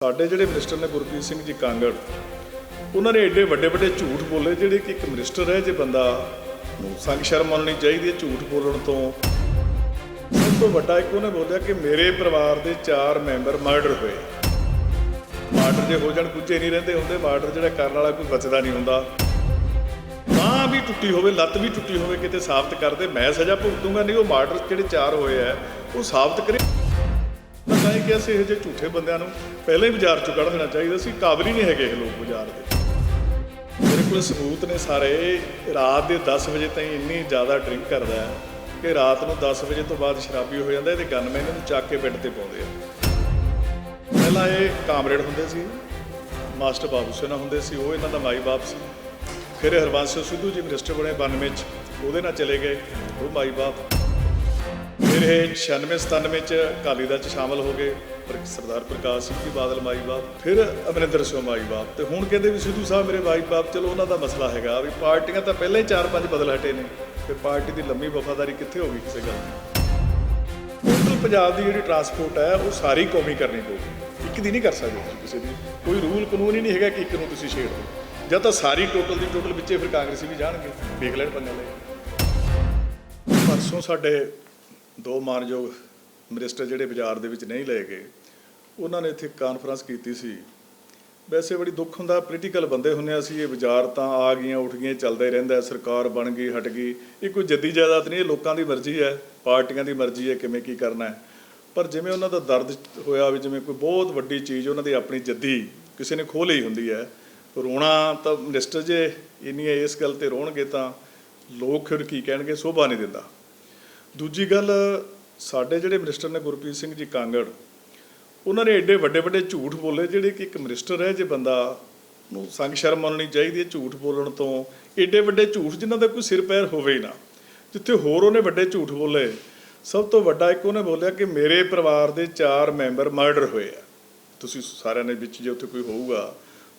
ਸਾਡੇ ਜਿਹੜੇ ਮਿਨਿਸਟਰ ਨੇ ਗੁਰਪ੍ਰੀਤ ਸਿੰਘ ਜੀ ਕਾਂਗੜ ਉਹਨਾਂ ਨੇ ਐਡੇ ਵੱਡੇ ਵੱਡੇ ਝੂਠ ਬੋਲੇ ਜਿਹੜੇ ਕਿ ਇੱਕ ਮਿਨਿਸਟਰ ਹੈ ਜੇ ਬੰਦਾ ਨੂੰ ਸੰਗ ਸ਼ਰਮ ਮੰਨਣੀ ਚਾਹੀਦੀ ਹੈ ਝੂਠ ਬੋਲਣ ਤੋਂ। ਸਭ ਤੋਂ ਵੱਡਾ ਇੱਕ ਉਹਨੇ ਬੋਲਿਆ ਕਿ ਮੇਰੇ ਪਰਿਵਾਰ ਦੇ 4 ਮੈਂਬਰ ਮਰਡਰ ਹੋਏ। ਮਰਡਰ ਜੇ ਹੋ ਜਾਣ ਗੁੱਝੇ ਨਹੀਂ ਰਹਿੰਦੇ ਹੁੰਦੇ, ਮਰਡਰ ਜਿਹੜਾ ਕਰਨ ਵਾਲਾ ਕੋਈ ਬਚਦਾ ਨਹੀਂ ਹੁੰਦਾ। ਬਾਂਹ ਵੀ ਟੁੱਟੀ ਹੋਵੇ, ਲੱਤ ਵੀ ਟੁੱਟੀ ਹੋਵੇ, ਕਿਤੇ ਸਾਬਤ ਕਰਦੇ ਮੈਂ ਸਜ਼ਾ ਭੁਗਤੂੰਗਾ, ਨਹੀਂ ਉਹ ਮਰਡਰ ਜਿਹੜੇ 4 ਹੋਏ ਆ ਉਹ ਸਾਬਤ ਕਰੇ। ਤਾਂ ਇਹ ਕਿ ਅਸੀਂ ਇਹੋ ਜਿਹੇ ਝੂਠੇ ਬੰਦਿਆਂ ਨੂੰ ਪਹਿਲਾਂ ਹੀ ਬਾਜ਼ਾਰ 'ਚੋਂ ਕੱਢ ਦੇਣਾ ਚਾਹੀਦਾ ਸੀ। ਕਾਬਲ ਹੀ ਨਹੀਂ ਹੈਗੇ ਇਹ ਲੋਕ ਬਾਜ਼ਾਰ ਦੇ। ਮੇਰੇ ਕੋਲ ਸਬੂਤ ਨੇ ਸਾਰੇ। ਰਾਤ ਦੇ 10 ਵਜੇ ਤਾਈਂ ਇੰਨੀ ਜ਼ਿਆਦਾ ਡਰਿੰਕ ਕਰਦਾ ਹੈ ਕਿ ਰਾਤ ਨੂੰ 10 ਵਜੇ ਤੋਂ ਬਾਅਦ ਸ਼ਰਾਬੀ ਹੋ ਜਾਂਦਾ। ਇਹਦੇ ਗਨਮੈਨ ਇਹਨੂੰ ਚੱਕ ਕੇ ਬੈੱਡ ਤੇ ਪਾਉਂਦੇ ਆ। ਪਹਿਲਾਂ ਇਹ ਕਾਮਰੇਡ ਹੁੰਦੇ ਸੀ, ਮਾਸਟਰ ਬਾਬੂ ਸੇਨਾ ਹੁੰਦੇ ਸੀ, ਉਹ ਇਹਨਾਂ ਦਾ ਮਾਈ ਬਾਪ ਸੀ। ਫਿਰ ਹਰਬੰਸ ਸਿੱਧੂ ਜੀ ਮਿਨਿਸਟਰ ਬਣੇ 92 'ਚ, ਉਹਦੇ ਨਾਲ ਚਲੇ ਗਏ, ਉਹ ਮਾਈ ਬਾਪ। ਫਿਰ ਇਹ 96-97 'ਚ ਅਕਾਲੀ ਦਲ 'ਚ ਸ਼ਾਮਲ ਹੋ ਗਏ, ਸਰਦਾਰ ਪ੍ਰਕਾਸ਼ ਸਿੰਘ ਜੀ ਬਾਦਲ ਮਾਈ ਬਾਪ। ਫਿਰ ਅਮਰਿੰਦਰ ਸਿੰਘ ਮਾਈ ਬਾਪ। ਤੇ ਹੁਣ ਕਹਿੰਦੇ ਵੀ ਸਿੱਧੂ ਸਾਹਿਬ ਮੇਰੇ ਮਾਈ ਬਾਪ। ਚਲੋ ਉਹਨਾਂ ਦਾ ਮਸਲਾ ਹੈਗਾ ਵੀ ਪਾਰਟੀਆਂ ਤਾਂ ਪਹਿਲਾਂ ਹੀ 4-5 ਬਦਲ ਹਟੇ ਨੇ, ਫਿਰ ਪਾਰਟੀ ਦੀ ਲੰਮੀ ਵਫਾਦਾਰੀ ਕਿੱਥੇ ਹੋ ਗਈ ਕਿਸੇ ਗੱਲ ਦੀ। ਟੋਟਲ ਪੰਜਾਬ ਦੀ ਜਿਹੜੀ ਟਰਾਂਸਪੋਰਟ ਹੈ ਉਹ ਸਾਰੀ ਕੌਮੀ ਕਰਨੀ ਪਊਗੀ, ਇੱਕ ਦੀ ਨਹੀਂ ਕਰ ਸਕਦੇ ਤੁਸੀਂ ਕਿਸੇ ਦੀ। ਕੋਈ ਰੂਲ ਕਾਨੂੰਨ ਹੀ ਨਹੀਂ ਹੈਗਾ ਕਿ ਇੱਕ ਨੂੰ ਤੁਸੀਂ ਛੇੜ ਦਿਓ। ਜਾਂ ਤਾਂ ਸਾਰੀ ਟੋਟਲ ਦੀ ਟੋਟਲ ਵਿੱਚੇ ਫਿਰ ਕਾਂਗਰਸੀ ਵੀ ਜਾਣਗੇ, ਵੇਖ ਲੈਣ ਪੰਗਾ ਲੈ। ਪਰਸੋਂ ਸਾਡੇ 2 ਮਾਨਯੋਗ ਮਿਨਿਸਟਰ ਜਿਹੜੇ ਬਾਜ਼ਾਰ ਦੇ ਵਿੱਚ ਨਹੀਂ ਲਏ ਗਏ, ਉਹਨਾਂ ਨੇ ਇੱਥੇ ਕਾਨਫਰੰਸ ਕੀਤੀ ਸੀ। ਵੈਸੇ ਬੜੀ ਦੁੱਖ ਹੁੰਦਾ, ਪੋਲੀਟੀਕਲ ਬੰਦੇ ਹੁੰਦੇ ਅਸੀਂ, ਇਹ ਬਾਜ਼ਾਰ ਤਾਂ ਆ ਗਈਆਂ ਉੱਠ ਗਈਆਂ ਚੱਲਦਾ ਹੀ ਰਹਿੰਦਾ, ਸਰਕਾਰ ਬਣ ਗਈ ਹਟ ਗਈ, ਇਹ ਕੋਈ ਜੱਦੀ ਜਾਇਦਾਦ ਨਹੀਂ, ਇਹ ਲੋਕਾਂ ਦੀ ਮਰਜ਼ੀ ਹੈ, ਪਾਰਟੀਆਂ ਦੀ ਮਰਜ਼ੀ ਹੈ ਕਿਵੇਂ ਕੀ ਕਰਨਾ ਹੈ। ਪਰ ਜਿਵੇਂ ਉਹਨਾਂ ਦਾ ਦਰਦ ਹੋਇਆ ਵੀ ਜਿਵੇਂ ਕੋਈ ਬਹੁਤ ਵੱਡੀ ਚੀਜ਼ ਉਹਨਾਂ ਦੀ ਆਪਣੀ ਜੱਦੀ ਕਿਸੇ ਨੇ ਖੋਹ ਲਈ ਹੁੰਦੀ ਹੈ, ਰੋਣਾ ਤਾਂ ਮਿਨਿਸਟਰ ਜੇ ਇੰਨੀਆਂ ਇਸ ਗੱਲ 'ਤੇ ਰੋਣਗੇ ਤਾਂ ਲੋਕ ਫਿਰ ਕੀ ਕਹਿਣਗੇ, ਸ਼ੋਭਾ ਨਹੀਂ ਦਿੰਦਾ। ਦੂਜੀ ਗੱਲ, ਸਾਡੇ ਜਿਹੜੇ ਮਿਨਿਸਟਰ ਨੇ ਗੁਰਪ੍ਰੀਤ ਸਿੰਘ ਜੀ ਕਾਂਗੜ ਉਹਨਾਂ ਨੇ ਐਡੇ ਵੱਡੇ ਵੱਡੇ ਝੂਠ ਬੋਲੇ ਜਿਹੜੇ ਕਿ ਇੱਕ ਮਿਨਿਸਟਰ ਹੈ ਜੇ ਬੰਦਾ ਨੂੰ ਸੰਗ ਸ਼ਰਮ ਮੰਨਣੀ ਚਾਹੀਦੀ ਹੈ ਝੂਠ ਬੋਲਣ ਤੋਂ। ਐਡੇ ਵੱਡੇ ਝੂਠ ਜਿਨ੍ਹਾਂ ਦਾ ਕੋਈ ਸਿਰ ਪੈਰ ਹੋਵੇ ਹੀ ਨਾ। ਜਿੱਥੇ ਹੋਰ ਉਹਨੇ ਵੱਡੇ ਝੂਠ ਬੋਲੇ, ਸਭ ਤੋਂ ਵੱਡਾ ਇੱਕ ਉਹਨੇ ਬੋਲਿਆ ਕਿ ਮੇਰੇ ਪਰਿਵਾਰ ਦੇ 4 ਮੈਂਬਰ ਮਰਡਰ ਹੋਏ ਆ। ਤੁਸੀਂ ਸਾਰਿਆਂ ਨੇ ਵਿੱਚ ਜੇ ਉੱਥੇ ਕੋਈ ਹੋਊਗਾ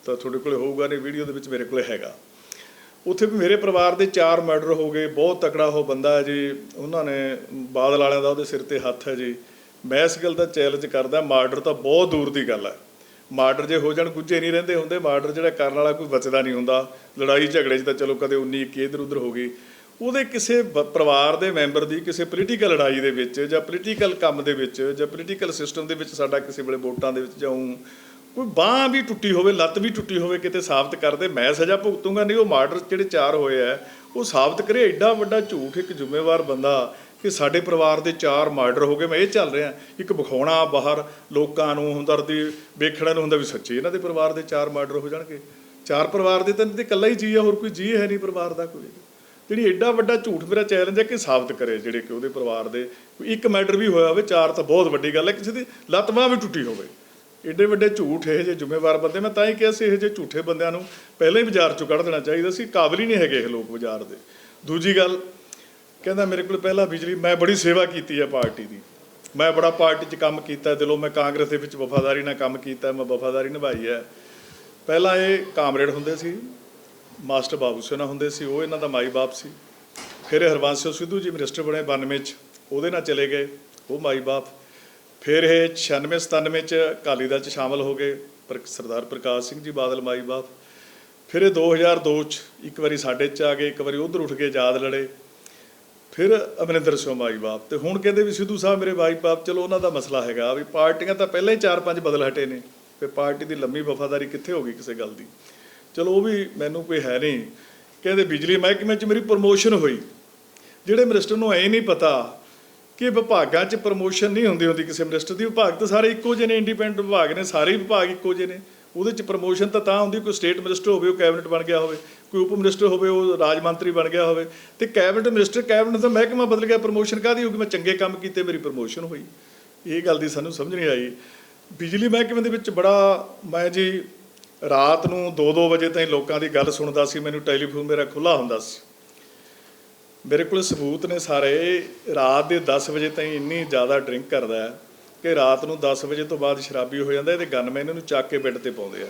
ਤਾਂ ਤੁਹਾਡੇ ਕੋਲ ਹੋਊਗਾ, ਨਹੀਂ ਵੀਡੀਓ ਦੇ ਵਿੱਚ ਮੇਰੇ ਕੋਲ ਹੈਗਾ। ਉੱਥੇ ਵੀ ਮੇਰੇ ਪਰਿਵਾਰ ਦੇ 4 ਮਰਡਰ ਹੋ ਗਏ, ਬਹੁਤ ਤਕੜਾ ਉਹ ਬੰਦਾ ਹੈ ਜੀ, ਉਹਨਾਂ ਨੇ ਬਾਦਲ ਵਾਲਿਆਂ ਦਾ ਉਹਦੇ ਸਿਰ 'ਤੇ ਹੱਥ ਹੈ ਜੀ। ਮੈਂ ਇਸ ਗੱਲ ਦਾ ਚੈਲੰਜ ਕਰਦਾ, ਮਰਡਰ ਤਾਂ ਬਹੁਤ ਦੂਰ ਦੀ ਗੱਲ ਹੈ। ਮਰਡਰ ਜੇ ਹੋ ਜਾਣ ਗੁੱਝੇ ਨਹੀਂ ਰਹਿੰਦੇ ਹੁੰਦੇ, ਮਰਡਰ ਜਿਹੜਾ ਕਰਨ ਵਾਲਾ ਕੋਈ ਬਚਦਾ ਨਹੀਂ ਹੁੰਦਾ। ਲੜਾਈ ਝਗੜੇ 'ਚ ਤਾਂ ਚਲੋ ਕਦੇ 19-21 ਇੱਧਰ ਉੱਧਰ ਹੋ ਗਈ, ਉਹਦੇ ਕਿਸੇ ਪਰਿਵਾਰ ਦੇ ਮੈਂਬਰ ਦੀ ਕਿਸੇ ਪੋਲੀਟੀਕਲ ਲੜਾਈ ਦੇ ਵਿੱਚ ਜਾਂ ਪੋਲੀਟੀਕਲ ਕੰਮ ਦੇ ਵਿੱਚ ਜਾਂ ਪੋਲੀਟੀਕਲ ਸਿਸਟਮ ਦੇ ਵਿੱਚ ਸਾਡਾ ਕਿਸੇ ਵੇਲੇ ਵੋਟਾਂ ਦੇ ਵਿੱਚ ਜਾਊਂ, ਕੋਈ ਬਾਂਹ ਵੀ ਟੁੱਟੀ ਹੋਵੇ, ਲੱਤ ਵੀ ਟੁੱਟੀ ਹੋਵੇ, ਕਿਤੇ ਸਾਬਤ ਕਰਦੇ ਮੈਂ ਸਜ਼ਾ ਭੁਗਤੂੰਗਾ, ਨਹੀਂ ਉਹ ਮਰਡਰ ਜਿਹੜੇ 4 ਹੋਏ ਆ ਉਹ ਸਾਬਤ ਕਰੇ। ਐਡਾ ਵੱਡਾ ਝੂਠ ਇੱਕ ਜ਼ਿੰਮੇਵਾਰ ਬੰਦਾ ਕਿ ਸਾਡੇ ਪਰਿਵਾਰ ਦੇ 4 ਮਰਡਰ ਹੋ ਗਏ, ਮੈਂ ਇਹ ਚੱਲ ਰਿਹਾ ਇੱਕ ਵਿਖਾਉਣਾ ਬਾਹਰ ਲੋਕਾਂ ਨੂੰ, ਹਮਦਰਦੀ ਵੇਖਣ ਨੂੰ ਹੁੰਦਾ ਵੀ ਸੱਚੀ ਇਹਨਾਂ ਦੇ ਪਰਿਵਾਰ ਦੇ 4 ਮਰਡਰ ਹੋ ਜਾਣਗੇ। 4 ਪਰਿਵਾਰ ਦੇ ਤਾਂ ਇਕੱਲਾ ਹੀ ਜੀ ਆ, ਹੋਰ ਕੋਈ ਜੀ ਹੈ ਨਹੀਂ ਪਰਿਵਾਰ ਦਾ ਕੋਈ। ਜਿਹੜੀ ਐਡਾ ਵੱਡਾ ਝੂਠ, ਮੇਰਾ ਚੈਲੰਜ ਹੈ ਕਿ ਸਾਬਤ ਕਰੇ ਜਿਹੜੇ ਕਿ ਉਹਦੇ ਪਰਿਵਾਰ ਦੇ ਇੱਕ ਮਰਡਰ ਵੀ ਹੋਇਆ ਹੋਵੇ, 4 ਤਾਂ ਬਹੁਤ ਵੱਡੀ ਗੱਲ ਹੈ, ਕਿਸੇ ਦੀ ਲੱਤ ਬਾਂਹ ਵੀ ਟੁੱਟੀ ਹੋਵੇ। ਐਡੇ ਵੱਡੇ ਝੂਠ ਇਹੋ ਜਿਹੇ ਜ਼ਿੰਮੇਵਾਰ ਬੰਦੇ, ਮੈਂ ਤਾਂ ਹੀ ਕਿਹਾ ਸੀ ਇਹੋ ਜਿਹੇ ਝੂਠੇ ਬੰਦਿਆਂ ਨੂੰ ਪਹਿਲਾਂ ਹੀ ਬਾਜ਼ਾਰ 'ਚੋਂ ਕੱਢ ਦੇਣਾ ਚਾਹੀਦਾ ਸੀ। ਕਾਬਲ ਹੀ ਨਹੀਂ ਹੈਗੇ ਇਹ ਲੋਕ ਬਾਜ਼ਾਰ ਦੇ। ਦੂਜੀ ਗੱਲ, ਕਹਿੰਦਾ ਮੇਰੇ ਕੋਲ ਪਹਿਲਾਂ ਬਿਜਲੀ, ਮੈਂ ਬੜੀ ਸੇਵਾ ਕੀਤੀ ਹੈ ਪਾਰਟੀ ਦੀ, ਮੈਂ ਬੜਾ ਪਾਰਟੀ 'ਚ ਕੰਮ ਕੀਤਾ ਦਿਲੋਂ, ਮੈਂ ਕਾਂਗਰਸ ਦੇ ਵਿੱਚ ਵਫਾਦਾਰੀ ਨਾਲ ਕੰਮ ਕੀਤਾ, ਮੈਂ ਵਫਾਦਾਰੀ ਨਿਭਾਈ ਹੈ। ਪਹਿਲਾਂ ਇਹ ਕਾਮਰੇਡ ਹੁੰਦੇ ਸੀ, ਮਾਸਟਰ ਬਾਬੂ ਸੇਨਾ ਹੁੰਦੇ ਸੀ, ਉਹ ਇਹਨਾਂ ਦਾ ਮਾਈ ਬਾਪ ਸੀ। ਫਿਰ ਹਰਬੰਸ ਸਿੱਧੂ ਜੀ ਮਿਨਿਸਟਰ ਬਣੇ 92 'ਚ, ਉਹਦੇ ਨਾਲ ਚਲੇ ਗਏ, ਉਹ ਮਾਈ ਬਾਪ। ਫਿਰ ਇਹ 96-97 'ਚ ਅਕਾਲੀ ਦਲ 'ਚ ਸ਼ਾਮਲ ਹੋ ਗਏ, ਸਰਦਾਰ ਪ੍ਰਕਾਸ਼ ਸਿੰਘ ਜੀ ਬਾਦਲ ਮਾਈ ਬਾਪ। ਫਿਰ ਇਹ 2002 'ਚ ਇੱਕ ਵਾਰੀ ਸਾਡੇ 'ਚ ਆ ਗਏ, ਇੱਕ ਵਾਰੀ ਉੱਧਰ ਉੱਠ ਕੇ ਆਜ਼ਾਦ ਲੜੇ, ਫਿਰ ਅਮਰਿੰਦਰ ਸਿੰਘ ਮਾਈ ਬਾਪ। ਤੇ ਹੁਣ ਕਹਿੰਦੇ ਵੀ ਸਿੱਧੂ ਸਾਹਿਬ ਮੇਰੇ ਮਾਈ ਬਾਪ। ਚਲੋ ਉਹਨਾਂ ਦਾ ਮਸਲਾ ਹੈਗਾ ਵੀ ਪਾਰਟੀਆਂ ਤਾਂ ਪਹਿਲਾਂ ਹੀ 4-5 ਬਦਲ ਹਟੇ ਨੇ, ਫਿਰ ਪਾਰਟੀ ਦੀ ਲੰਮੀ ਵਫਾਦਾਰੀ ਕਿੱਥੇ ਹੋ ਗਈ ਕਿਸੇ ਗੱਲ ਦੀ। ਚਲੋ ਉਹ ਵੀ ਮੈਨੂੰ ਕੋਈ ਹੈ ਨਹੀਂ। ਕਹਿੰਦੇ ਬਿਜਲੀ ਮਹਿਕਮੇ 'ਚ ਮੇਰੀ ਪ੍ਰਮੋਸ਼ਨ ਹੋਈ। ਜਿਹੜੇ ਮਿਨਿਸਟਰ ਨੂੰ ਐਂ ਨਹੀਂ ਪਤਾ ਕਿ ਵਿਭਾਗਾਂ 'ਚ ਪ੍ਰਮੋਸ਼ਨ ਨਹੀਂ ਹੁੰਦੀ ਕਿਸੇ ਮਿਨਿਸਟਰ ਦੀ। ਵਿਭਾਗ ਤਾਂ ਸਾਰੇ ਇੱਕੋ ਜਿਹੇ ਨੇ, ਇੰਡੀਪੈਂਡੈਂਟ ਵਿਭਾਗ ਨੇ, ਸਾਰੇ ਵਿਭਾਗ ਇੱਕੋ ਜਿਹੇ ਨੇ। ਉਹਦੇ 'ਚ ਪ੍ਰਮੋਸ਼ਨ ਤਾਂ ਹੁੰਦੀ ਕੋਈ ਸਟੇਟ ਮਿਨਿਸਟਰ ਹੋਵੇ ਉਹ ਕੈਬਨਿਟ ਬਣ ਗਿਆ ਹੋਵੇ, ਕੋਈ ਉਪ ਮਿਨਿਸਟਰ ਹੋਵੇ ਉਹ ਰਾਜ ਮੰਤਰੀ ਬਣ ਗਿਆ ਹੋਵੇ, ਤੇ ਕੈਬਨਿਟ ਮਿਨਿਸਟਰ, ਕੈਬਨਿਟ ਦਾ ਮਹਿਕਮਾ ਬਦਲ ਗਿਆ, ਪ੍ਰਮੋਸ਼ਨ ਕਾਹਦੀ ਹੋਊਗੀ? ਮੈਂ ਚੰਗੇ ਕੰਮ ਕੀਤੇ ਮੇਰੀ ਪ੍ਰਮੋਸ਼ਨ ਹੋਈ। ਇਹ ਗੱਲ ਦੀ ਸਾਨੂੰ ਸਮਝ ਨਹੀਂ ਆਈ। ਬਿਜਲੀ ਮਹਿਕਮੇ ਦੇ ਵਿੱਚ ਬੜਾ, ਮੈਂ ਜੀ ਰਾਤ ਨੂੰ 2-2 ਵਜੇ ਤਾਈਂ ਲੋਕਾਂ ਦੀ ਗੱਲ ਸੁਣਦਾ ਸੀ, ਮੈਨੂੰ ਟੈਲੀਫੋਨ ਮੇਰਾ ਖੁੱਲ੍ਹਾ ਹੁੰਦਾ ਸੀ। ਮੇਰੇ ਕੋਲ ਸਬੂਤ ਨੇ ਸਾਰੇ। ਰਾਤ ਦੇ 10 ਵਜੇ ਤਾਈਂ ਇੰਨੀ ਜ਼ਿਆਦਾ ਡਰਿੰਕ ਕਰਦਾ ਹੈ ਕਿ ਰਾਤ ਨੂੰ 10 ਵਜੇ ਤੋਂ ਬਾਅਦ ਸ਼ਰਾਬੀ ਹੋ ਜਾਂਦਾ। ਇਹਦੇ ਗਨਮੈਨ ਇਹਨੂੰ ਚੱਕ ਕੇ ਬੈੱਡ ਤੇ ਪਾਉਂਦੇ ਆ।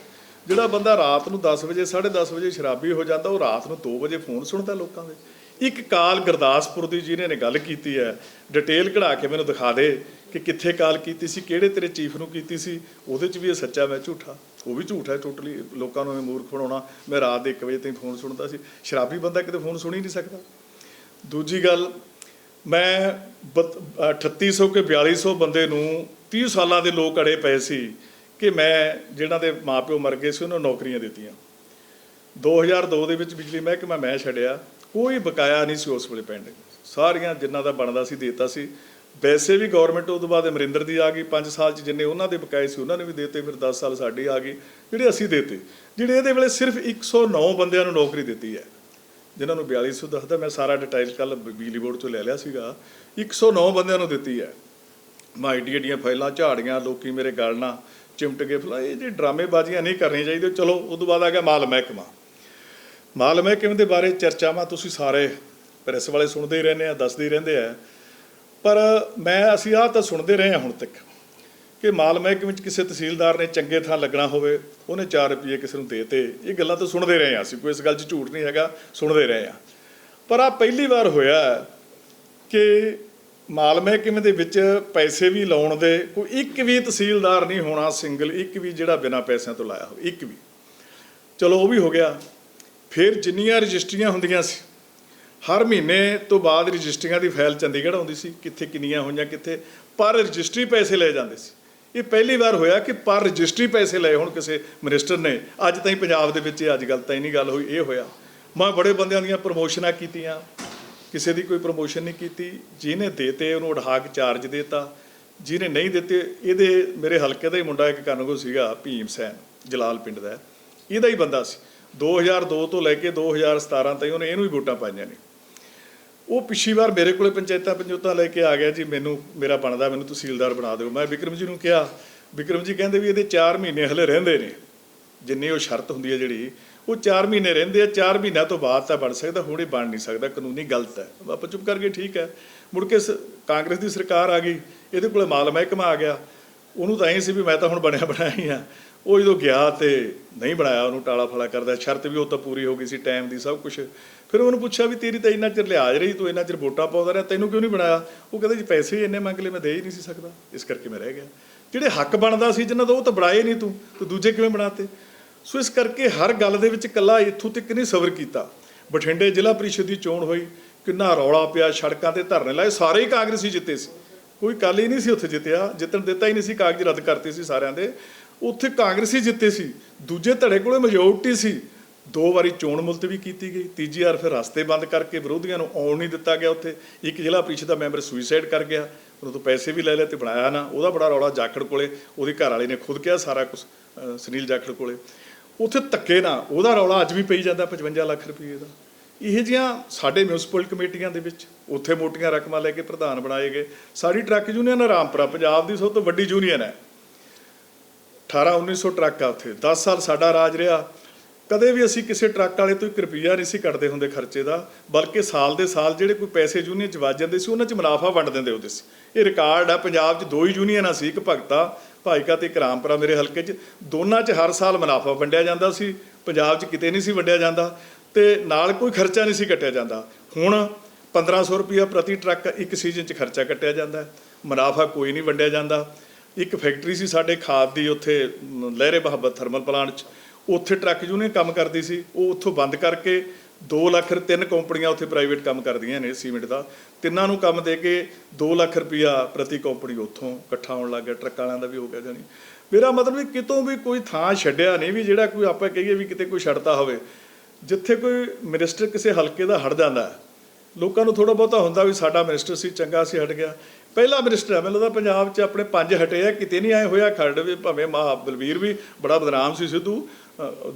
ਜਿਹੜਾ ਬੰਦਾ ਰਾਤ ਨੂੰ 10 ਵਜੇ 10:30 ਵਜੇ ਸ਼ਰਾਬੀ ਹੋ ਜਾਂਦਾ, ਉਹ ਰਾਤ ਨੂੰ 2 ਵਜੇ ਫੋਨ ਸੁਣਦਾ ਲੋਕਾਂ ਦੇ। ਇੱਕ ਕਾਲ ਗੁਰਦਾਸਪੁਰ ਦੀ ਜਿਹਨੇ ਨੇ ਗੱਲ ਕੀਤੀ ਹੈ, ਡਿਟੇਲ ਕਢਾ ਕੇ ਮੈਨੂੰ ਦਿਖਾ ਦੇ ਕਿ ਕਿੱਥੇ ਕਾਲ ਕੀਤੀ ਸੀ, ਕਿਹੜੇ ਤੇਰੇ ਚੀਫ ਨੂੰ ਕੀਤੀ ਸੀ, ਉਹਦੇ 'ਚ ਵੀ ਇਹ ਸੱਚਾ ਮੈਂ ਝੂਠਾ, ਉਹ ਵੀ ਝੂਠ ਹੈ ਟੋਟਲੀ। ਲੋਕਾਂ ਨੂੰ ਇਹ ਮੂਰਖ ਬਣਾਉਣਾ। ਮੈਂ ਰਾਤ ਦੇ 1 ਵਜੇ ਤਾਈਂ ਫੋਨ ਸੁਣਦਾ ਸੀ। ਸ਼ਰਾਬੀ ਬੰਦਾ ਕਿਤੇ ਫੋਨ ਸੁਣ ਹੀ ਨਹੀਂ ਸਕਦਾ। ਦੂਜੀ ਗੱਲ, ਮੈਂ 3800 ਕਿ 4200 ਬੰਦੇ ਨੂੰ 30 ਸਾਲਾਂ ਦੇ ਲੋਕ ਅੜੇ ਪਏ ਸੀ ਕਿ ਮੈਂ ਜਿਹਨਾਂ ਦੇ ਮਾਪਿਓ ਮਰ ਗਏ ਸੀ ਉਹਨਾਂ ਨੂੰ ਨੌਕਰੀਆਂ ਦਿੱਤੀਆਂ। 2002 ਦੇ ਵਿੱਚ ਬਿਜਲੀ ਮਹਿਕਮਾ ਮੈਂ ਛੱਡਿਆ, ਕੋਈ ਬਕਾਇਆ ਨਹੀਂ ਸੀ ਉਸ ਵੇਲੇ ਪਿੰਡ, ਸਾਰੀਆਂ ਜਿਨ੍ਹਾਂ ਦਾ ਬਣਦਾ ਸੀ ਦੇਤਾ ਸੀ। ਵੈਸੇ ਵੀ ਗੌਰਮੈਂਟ ਉਹ ਤੋਂ ਬਾਅਦ ਅਮਰਿੰਦਰ ਦੀ ਆ ਗਈ, 5 ਸਾਲ 'ਚ ਜਿੰਨੇ ਉਹਨਾਂ ਦੇ ਬਕਾਏ ਸੀ ਉਹਨਾਂ ਨੇ ਵੀ ਦੇਤੇ, ਫਿਰ 10 ਸਾਲ ਸਾਡੀ ਆ ਗਈ ਜਿਹੜੇ ਅਸੀਂ ਦੇਤੇ। ਜਿਹੜੇ ਇਹਦੇ ਵੇਲੇ ਸਿਰਫ 109 ਬੰਦਿਆਂ ਨੂੰ ਨੌਕਰੀ ਦਿੱਤੀ ਹੈ, ਜਿਨ੍ਹਾਂ ਨੂੰ 4200 ਦੱਸਦਾ। ਮੈਂ ਸਾਰਾ ਡਿਟੇਲ ਕੱਲ੍ਹ ਬਿਜਲੀ ਬੋਰਡ 'ਚੋਂ ਲੈ ਲਿਆ ਸੀਗਾ। 109 ਬੰਦਿਆਂ ਨੂੰ ਦਿੱਤੀ ਹੈ। ਮੈਂ ਐਡੀਆਂ ਫਾਈਲਾਂ ਝਾੜੀਆਂ, ਲੋਕੀ ਮੇਰੇ ਗਲ ਨਾਲ ਚਿਮਟ ਕੇ ਫਲਾ। ਇਹ ਜੇ ਡਰਾਮੇਬਾਜ਼ੀਆਂ ਨਹੀਂ ਕਰਨੀਆਂ ਚਾਹੀਦੀਆਂ। ਚਲੋ ਉਦੋਂ ਬਾਅਦ ਆ ਗਿਆ ਮਾਲ ਮਹਿਕਮਾ। ਮਾਲ ਮਹਿਕਮੇ ਦੇ ਬਾਰੇ ਚਰਚਾਵਾਂ ਤੁਸੀਂ ਸਾਰੇ ਪ੍ਰੈਸ ਵਾਲੇ ਸੁਣਦੇ ਹੀ ਰਹਿੰਦੇ ਆ, ਦੱਸਦੇ ਹੀ ਰਹਿੰਦੇ ਆ, ਪਰ ਅਸੀਂ ਆਹ ਤਾਂ ਸੁਣਦੇ ਰਹੇ ਹਾਂ ਹੁਣ ਤੱਕ ਕਿ ਮਾਲ ਮਹਿਕਮੇ ਵਿੱਚ ਕਿਸੇ ਤਹਿਸੀਲਦਾਰ ਨੇ ਚੰਗੇ ਥਾਂ ਲੱਗਣਾ ਹੋਵੇ, ਉਹਨੇ 4 ਰੁਪਏ ਕਿਸੇ ਨੂੰ ਦੇ ਤੇ। ਇਹ ਗੱਲਾਂ ਤਾਂ ਸੁਣਦੇ ਰਹੇ ਹਾਂ ਅਸੀਂ, ਕੋਈ ਇਸ ਗੱਲ 'ਚ ਝੂਠ ਨਹੀਂ ਹੈਗਾ, ਸੁਣਦੇ ਰਹੇ ਹਾਂ। ਪਰ ਆਹ ਪਹਿਲੀ ਵਾਰ ਹੋਇਆ ਕਿ ਮਾਲ ਮਹਿਕਮੇ ਦੇ ਵਿੱਚ ਪੈਸੇ ਵੀ ਲਾਉਣ ਦੇ ਕੋਈ ਇੱਕ ਵੀ ਤਹਿਸੀਲਦਾਰ ਨਹੀਂ ਹੋਣਾ ਸਿੰਗਲ, ਇੱਕ ਵੀ ਜਿਹੜਾ ਬਿਨਾਂ ਪੈਸਿਆਂ ਤੋਂ ਲਾਇਆ ਹੋਵੇ, ਇੱਕ ਵੀ। ਚਲੋ ਉਹ ਵੀ ਹੋ ਗਿਆ। ਫਿਰ ਜਿੰਨੀਆਂ ਰਜਿਸਟਰੀਆਂ ਹੁੰਦੀਆਂ ਸੀ, ਹਰ ਮਹੀਨੇ ਤੋਂ ਬਾਅਦ ਰਜਿਸਟਰੀਆਂ ਦੀ ਫਾਈਲ ਚੰਡੀਗੜ੍ਹ ਆਉਂਦੀ ਸੀ, ਕਿੱਥੇ ਕਿੰਨੀਆਂ ਹੋਈਆਂ, ਕਿੱਥੇ ਪਰ ਰਜਿਸਟਰੀ ਪੈਸੇ ਲਏ ਜਾਂਦੇ ਸੀ। ਇਹ ਪਹਿਲੀ ਵਾਰ ਹੋਇਆ ਕਿ ਪਰ ਰਜਿਸਟਰੀ ਪੈਸੇ ਲਏ ਹੁਣ ਕਿਸੇ ਮਿਨਿਸਟਰ ਨੇ। ਅੱਜ ਤਾਈਂ ਪੰਜਾਬ ਦੇ ਵਿੱਚ ਅੱਜ ਗੱਲ ਤਾਂ ਨਹੀਂ ਗੱਲ ਹੋਈ, ਇਹ ਹੋਇਆ। ਮੈਂ ਬੜੇ ਬੰਦਿਆਂ ਦੀਆਂ ਪ੍ਰਮੋਸ਼ਨਾਂ ਕੀਤੀਆਂ, ਕਿਸੇ ਦੀ ਕੋਈ ਪ੍ਰਮੋਸ਼ਨ ਨਹੀਂ ਕੀਤੀ। ਜਿਹਨੇ ਦੇਤੇ ਉਹਨੂੰ ਉਡਾਕ ਚਾਰਜ ਦੇਤਾ, ਜਿਹਨੇ ਨਹੀਂ ਦਿੱਤੇ, ਇਹਦੇ ਮੇਰੇ ਹਲਕੇ ਦਾ ਹੀ ਮੁੰਡਾ ਇੱਕ ਕਾਨੂੰਗੋ ਸੀਗਾ, ਭੀਮ ਸੈਨ, ਜਲਾਲ ਪਿੰਡ ਦਾ, ਇਹਦਾ ਹੀ ਬੰਦਾ ਸੀ। 2002 ਤੋਂ ਲੈ ਕੇ 2017 ਤਾਈਂ ਉਹਨੇ ਇਹਨੂੰ ਹੀ ਵੋਟਾਂ ਪਾਈਆਂ ਨੇ। ਉਹ ਪਿਛਲੀ ਵਾਰ ਮੇਰੇ ਕੋਲੇ ਪੰਚਾਇਤਾਂ ਲੈ ਕੇ ਆ ਗਿਆ ਜੀ, ਮੇਰਾ ਬਣਦਾ, ਮੈਨੂੰ ਤਹਿਸੀਲਦਾਰ ਬਣਾ ਦਿਓ। ਮੈਂ ਵਿਕਰਮ ਜੀ ਨੂੰ ਕਿਹਾ, ਵਿਕਰਮ ਜੀ ਕਹਿੰਦੇ ਵੀ ਇਹਦੇ 4 ਮਹੀਨੇ ਹਲੇ ਰਹਿੰਦੇ ਨੇ, ਜਿੰਨੀ ਉਹ ਸ਼ਰਤ ਹੁੰਦੀ ਹੈ ਜਿਹੜੀ, ਉਹ 4 ਮਹੀਨੇ ਰਹਿੰਦੇ ਆ। 4 ਮਹੀਨਿਆਂ ਤੋਂ ਬਾਅਦ ਤਾਂ ਬਣ ਸਕਦਾ, ਹੁਣ ਇਹ ਬਣ ਨਹੀਂ ਸਕਦਾ, ਕਾਨੂੰਨੀ ਗਲਤ ਹੈ। ਆਪਾਂ ਚੁੱਪ ਕਰਕੇ ਠੀਕ ਹੈ। ਮੁੜ ਕੇ ਕਾਂਗਰਸ ਦੀ ਸਰਕਾਰ ਆ ਗਈ, ਇਹਦੇ ਕੋਲੇ ਮਾਲ ਮਹਿਕਮਾ ਆ ਗਿਆ। ਉਹਨੂੰ ਤਾਂ ਇਹ ਸੀ ਵੀ ਮੈਂ ਤਾਂ ਹੁਣ ਬਣਾਇਆ ਹੀ ਆ। ਉਹ ਜਦੋਂ ਗਿਆ ਤੇ ਨਹੀਂ ਬਣਾਇਆ, ਉਹਨੂੰ ਟਾਲਾ ਫਲਾ ਕਰਦਾ। ਸ਼ਰਤ ਵੀ ਉਹ ਤਾਂ ਪੂਰੀ ਹੋ ਗਈ ਸੀ, ਟਾਈਮ ਦੀ, ਸਭ ਕੁਛ। ਫਿਰ ਉਹਨੂੰ ਪੁੱਛਿਆ ਵੀ ਤੇਰੀ ਤਾਂ ਇੰਨਾ ਚਿਰ ਲਿਹਾਜ਼ ਰਹੀ, ਤੂੰ ਇੰਨਾ ਚਿਰ ਵੋਟਾਂ ਪਾਉਂਦਾ ਰਿਹਾ, ਤੈਨੂੰ ਕਿਉਂ ਨਹੀਂ ਬਣਾਇਆ? ਉਹ ਕਹਿੰਦਾ ਜੀ ਪੈਸੇ ਹੀ ਇੰਨੇ ਮੰਗ ਲਏ, ਮੈਂ ਦੇ ਹੀ ਨਹੀਂ ਸੀ ਸਕਦਾ, ਇਸ ਕਰਕੇ ਮੈਂ ਰਹਿ ਗਿਆ। ਜਿਹੜੇ ਹੱਕ ਬਣਦਾ ਸੀ ਜਿਨ੍ਹਾਂ ਦਾ, ਉਹ ਤਾਂ ਬਣਾਏ ਨਹੀਂ ਤੂੰ ਦੂਜੇ ਕਿਵੇਂ ਬਣਾਤੇ? ਸੋ ਇਸ ਕਰਕੇ ਹਰ ਗੱਲ ਦੇ ਵਿੱਚ ਇਕੱਲਾ ਇੱਥੋਂ ਤੱਕ ਨਹੀਂ ਸਬਰ ਕੀਤਾ। ਬਠਿੰਡੇ ਜ਼ਿਲ੍ਹਾ ਪ੍ਰੀਸ਼ਦ ਦੀ ਚੋਣ ਹੋਈ, ਕਿੰਨਾ ਰੌਲਾ ਪਿਆ, ਸੜਕਾਂ 'ਤੇ ਧਰਨੇ ਲਾਏ, ਸਾਰੇ ਹੀ ਕਾਂਗਰਸੀ ਜਿੱਤੇ ਸੀ, ਕੋਈ ਅਕਾਲੀ ਨਹੀਂ ਸੀ ਉੱਥੇ ਜਿੱਤਿਆ, ਜਿੱਤਣ ਦਿੱਤਾ ਹੀ ਨਹੀਂ ਸੀ, ਕਾਗਜ਼ ਰੱਦ ਕਰਤੇ ਸੀ ਸਾਰਿਆਂ ਦੇ। ਉੱਥੇ ਕਾਂਗਰਸੀ ਜਿੱਤੇ ਸੀ, ਦੂਜੇ ਧੜੇ ਕੋਲੇ ਮੈਜੋਰਟੀ ਸੀ। 2 ਵਾਰੀ ਚੋਣ ਮੁਲਤਵੀ ਕੀਤੀ ਗਈ, ਤੀਜੀ ਵਾਰ ਫਿਰ ਰਸਤੇ ਬੰਦ ਕਰਕੇ ਵਿਰੋਧੀਆਂ ਨੂੰ ਆਉਣ ਨਹੀਂ ਦਿੱਤਾ ਗਿਆ। ਉੱਥੇ ਇੱਕ ਜ਼ਿਲ੍ਹਾ ਪ੍ਰੀਸ਼ਦ ਦਾ ਮੈਂਬਰ ਸੁਈਸਾਈਡ ਕਰ ਗਿਆ, ਉਹਨੂੰ ਤੋਂ ਪੈਸੇ ਵੀ ਲੈ ਲਏ ਤੇ ਬਣਾਇਆ ਨਾ। ਉਹਦਾ ਬੜਾ ਰੌਲਾ ਜਾਖੜ ਕੋਲੇ, ਉਹਦੀ ਘਰ ਵਾਲੀ ਨੇ ਖੁਦ ਕਿਹਾ ਸਾਰਾ ਕੁਛ, ਸੁਨੀਲ ਜਾਖੜ ਕੋਲੇ। ਉੱਥੇ ਧੱਕੇ ਨਾਲ ਉਹਦਾ ਰੌਲਾ ਅੱਜ ਵੀ ਪਈ ਜਾਂਦਾ 55 ਲੱਖ ਰੁਪਏ ਦਾ। ਇਹ ਜਿਹੀਆਂ ਸਾਡੇ ਮਿਊਨਿਸਪਲ ਕਮੇਟੀਆਂ ਦੇ ਵਿੱਚ ਉੱਥੇ ਮੋਟੀਆਂ ਰਕਮਾਂ ਲੈ ਕੇ ਪ੍ਰਧਾਨ ਬਣਾਏ ਗਏ। ਸਾਡੀ ਟਰੱਕ ਯੂਨੀਅਨ ਰਾਮਪੁਰਾ ਪੰਜਾਬ ਦੀ ਸਭ ਤੋਂ ਵੱਡੀ ਯੂਨੀਅਨ ਹੈ, 1800-1900 ਟਰੱਕ ਆ ਉੱਥੇ। 10 ਸਾਲ ਸਾਡਾ ਰਾਜ ਰਿਹਾ, ਕਦੇ ਵੀ ਅਸੀਂ ਕਿਸੇ ਟਰੱਕ ਵਾਲੇ ਤੋਂ 1 ਰੁਪਈਆ ਨਹੀਂ ਸੀ ਕੱਢਦੇ ਹੁੰਦੇ ਖਰਚੇ ਦਾ, ਬਲਕਿ ਸਾਲ ਦੇ ਸਾਲ ਜਿਹੜੇ ਕੋਈ ਪੈਸੇ ਯੂਨੀਅਨ 'ਚ ਵੱਜ ਜਾਂਦੇ ਸੀ ਉਹਨਾਂ 'ਚ ਮੁਨਾਫਾ ਵੰਡ ਦਿੰਦੇ ਹੁੰਦੇ ਸੀ। ਇਹ ਰਿਕਾਰਡ ਆ। ਪੰਜਾਬ 'ਚ 2 ਹੀ ਯੂਨੀਅਨਾਂ ਸੀ, ਇੱਕ ਭਗਤਾ ਭਾਈਕਾ ਤੇ ਇੱਕ ਰਾਮਪੁਰਾ ਮੇਰੇ ਹਲਕੇ 'ਚ। ਦੋਨਾਂ 'ਚ ਹਰ ਸਾਲ ਮੁਨਾਫਾ ਵੰਡਿਆ ਜਾਂਦਾ ਸੀ, ਪੰਜਾਬ 'ਚ ਕਿਤੇ ਨਹੀਂ ਸੀ ਵੰਡਿਆ ਜਾਂਦਾ, ਤੇ ਨਾਲ ਕੋਈ ਖਰਚਾ ਨਹੀਂ ਸੀ ਕੱਟਿਆ ਜਾਂਦਾ। ਹੁਣ 1500 ਰੁਪਈਆ ਪ੍ਰਤੀ ਟਰੱਕ ਇੱਕ ਸੀਜ਼ਨ 'ਚ ਖਰਚਾ ਕੱਟਿਆ ਜਾਂਦਾ, ਮੁਨਾਫਾ ਕੋਈ ਨਹੀਂ ਵੰਡਿਆ ਜਾਂਦਾ। ਇੱਕ ਫੈਕਟਰੀ ਸੀ ਸਾਡੇ ਖਾਦ ਦੀ ਉੱਥੇ ਲਹਿਰੇ ਮੁਹੱਬਤ ਥਰਮਲ ਪਲਾਂਟ 'ਚ, ਉੱਥੇ ਟਰੱਕ ਯੂਨੀਅਨ ਕੰਮ ਕਰਦੀ ਸੀ, ਉਹ ਉੱਥੋਂ ਬੰਦ ਕਰਕੇ 2 ਲੱਖ 3 ਕੰਪਨੀਆਂ ਉੱਥੇ ਪ੍ਰਾਈਵੇਟ ਕੰਮ ਕਰਦੀਆਂ ਨੇ ਸੀਮਿੰਟ ਦਾ, ਤਿੰਨਾਂ ਨੂੰ ਕੰਮ ਦੇ ਕੇ 2 ਲੱਖ ਰੁਪਈਆ ਪ੍ਰਤੀ ਕੰਪਨੀ ਉੱਥੋਂ ਇਕੱਠਾ ਹੋਣ ਲੱਗ ਗਿਆ। ਟਰੱਕ ਵਾਲਿਆਂ ਦਾ ਵੀ ਹੋ ਗਿਆ। ਜਾਣੀ ਮੇਰਾ ਮਤਲਬ ਵੀ ਕਿਤੋਂ ਵੀ ਕੋਈ ਥਾਂ ਛੱਡਿਆ ਨਹੀਂ ਵੀ ਜਿਹੜਾ ਕੋਈ ਆਪਾਂ ਕਹੀਏ ਵੀ ਕਿਤੇ ਕੋਈ ਛੱਡਤਾ ਹੋਵੇ। ਜਿੱਥੇ ਕੋਈ ਮਿਨਿਸਟਰ ਕਿਸੇ ਹਲਕੇ ਦਾ ਹਟ ਜਾਂਦਾ, ਲੋਕਾਂ ਨੂੰ ਥੋੜ੍ਹਾ ਬਹੁਤਾ ਹੁੰਦਾ ਵੀ ਸਾਡਾ ਮਿਨਿਸਟਰ ਸੀ ਚੰਗਾ ਸੀ, ਹਟ ਗਿਆ। ਪਹਿਲਾ ਮਿਨਿਸਟਰ ਹੈ ਮੈਨੂੰ ਲੱਗਦਾ ਪੰਜਾਬ 'ਚ, ਆਪਣੇ 5 ਹਟੇ ਆ, ਕਿਤੇ ਨਹੀਂ ਆਏ ਹੋਇਆ ਖਰੜ ਵੀ। ਭਾਵੇਂ ਬਲਵੀਰ ਵੀ ਬੜਾ ਬਦਨਾਮ ਸੀ, ਸਿੱਧੂ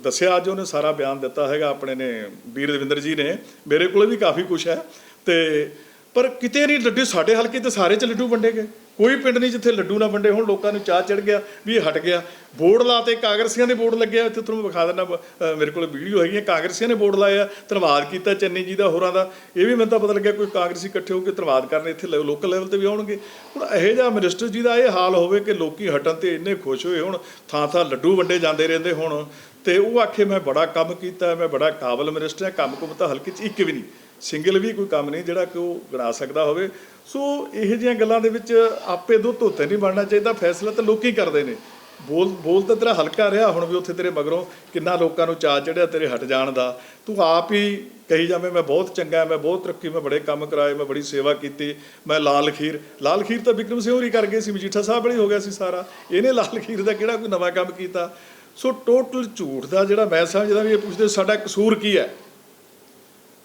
ਦੱਸਿਆ, ਅੱਜ ਉਹਨੇ ਸਾਰਾ ਬਿਆਨ ਦਿੱਤਾ ਹੈਗਾ ਆਪਣੇ ਨੇ, ਵੀਰ ਦਵਿੰਦਰ ਜੀ ਨੇ। ਮੇਰੇ ਕੋਲ ਵੀ ਕਾਫੀ ਕੁਛ ਹੈ, ਤੇ ਪਰ ਕਿਤੇ ਨਹੀਂ ਲੱਡੂ। ਸਾਡੇ ਹਲਕੇ ਤੇ ਸਾਰੇ 'ਚ ਲੱਡੂ ਵੰਡੇ ਗਏ, ਕੋਈ ਪਿੰਡ ਨਹੀਂ ਜਿੱਥੇ ਲੱਡੂ ਨਾ ਵੰਡੇ। ਹੁਣ ਲੋਕਾਂ ਨੂੰ ਚਾਹ ਚੜ੍ਹ ਗਿਆ ਵੀ ਇਹ ਹਟ ਗਿਆ। ਬੋਰਡ ਲਾਤੇ, ਕਾਂਗਰਸੀਆਂ ਦੇ ਬੋਰਡ ਲੱਗਿਆ ਇੱਥੇ, ਤੁਹਾਨੂੰ ਵਿਖਾ ਦਿੰਦਾ, ਮੇਰੇ ਕੋਲ ਵੀਡੀਓ ਹੈਗੀ ਹੈ, ਕਾਂਗਰਸੀਆਂ ਨੇ ਬੋਰਡ ਲਾਇਆ, ਧੰਨਵਾਦ ਕੀਤਾ ਚੰਨੀ ਜੀ ਦਾ, ਹੋਰਾਂ ਦਾ। ਇਹ ਵੀ ਮੈਨੂੰ ਤਾਂ ਪਤਾ ਲੱਗਿਆ ਕੋਈ ਕਾਂਗਰਸੀ ਇਕੱਠੇ ਹੋ ਕੇ ਧੰਨਵਾਦ ਕਰਨ ਇੱਥੇ ਲੋਕਲ ਲੈਵਲ 'ਤੇ ਵੀ ਆਉਣਗੇ। ਹੁਣ ਇਹੋ ਜਿਹਾ ਮਿਨਿਸਟਰ ਜੀ ਦਾ ਇਹ ਹਾਲ ਹੋਵੇ ਕਿ ਲੋਕੀ ਹਟਣ 'ਤੇ ਇੰਨੇ ਖੁਸ਼ ਹੋਏ, ਹੁਣ ਥਾਂ ਥਾਂ ਲੱਡੂ ਵੰਡੇ ਜਾਂਦੇ ਰਹਿੰਦੇ ਹੁਣ, ਤੇ ਉਹ ਆਖੇ ਮੈਂ ਬੜਾ ਕੰਮ ਕੀਤਾ, ਮੈਂ ਬੜਾ ਕਾਬਲ ਮਿਨਿਸਟਰ ਹਾਂ। ਕੰਮ ਕੁਮ ਤਾਂ ਹਲਕੇ 'ਚ ਇੱਕ ਵੀ ਨਹੀਂ। ਸਿੰਗਲ ਵੀ ਕੋਈ ਕੰਮ ਨਹੀਂ ਜਿਹੜਾ ਕਿ ਉਹ ਗਣਾ ਸਕਦਾ ਹੋਵੇ। ਸੋ ਇਹੋ ਜਿਹੀਆਂ ਗੱਲਾਂ ਦੇ ਵਿੱਚ ਆਪੇ ਦੋ ਧੋਤੇ ਨਹੀਂ ਬਣਨਾ ਚਾਹੀਦਾ। ਫੈਸਲਾ ਤਾਂ ਲੋਕੀ ਕਰਦੇ ਨੇ। ਬੋਲ ਤਾਂ ਤੇਰਾ ਹਲਕਾ ਰਿਹਾ, ਹੁਣ ਵੀ ਉੱਥੇ ਤੇਰੇ ਮਗਰੋਂ ਕਿੰਨਾ ਲੋਕਾਂ ਨੂੰ ਚਾਅ ਚੜਿਆ ਤੇਰੇ ਹਟ ਜਾਣ ਦਾ। ਤੂੰ ਆਪ ਹੀ ਕਹੀ ਜਾਵੇਂ ਮੈਂ ਬਹੁਤ ਚੰਗਾ, ਮੈਂ ਬਹੁਤ ਤਰੱਕੀ, ਮੈਂ ਬੜੇ ਕੰਮ ਕਰਾਏ, ਮੈਂ ਬੜੀ ਸੇਵਾ ਕੀਤੀ, ਮੈਂ ਲਾਲ ਖੀਰ ਤਾਂ ਬਿਕਰਮ ਸਿੰਘ ਹੋਰੀ ਕਰ ਗਏ ਸੀ, ਮਜੀਠਾ ਸਾਹਿਬ ਵਾਲੀ ਹੋ ਗਿਆ ਸੀ ਸਾਰਾ। ਇਹਨੇ ਲਾਲ ਖੀਰ ਦਾ ਕਿਹੜਾ ਕੋਈ ਨਵਾਂ ਕੰਮ ਕੀਤਾ? ਸੋ ਟੋਟਲ ਝੂਠ ਦਾ ਜਿਹੜਾ ਮੈਂ ਸਮਝਦਾ ਵੀ ਇਹ ਪੁੱਛਦੇ ਸਾਡਾ ਕਸੂਰ ਕੀ ਹੈ।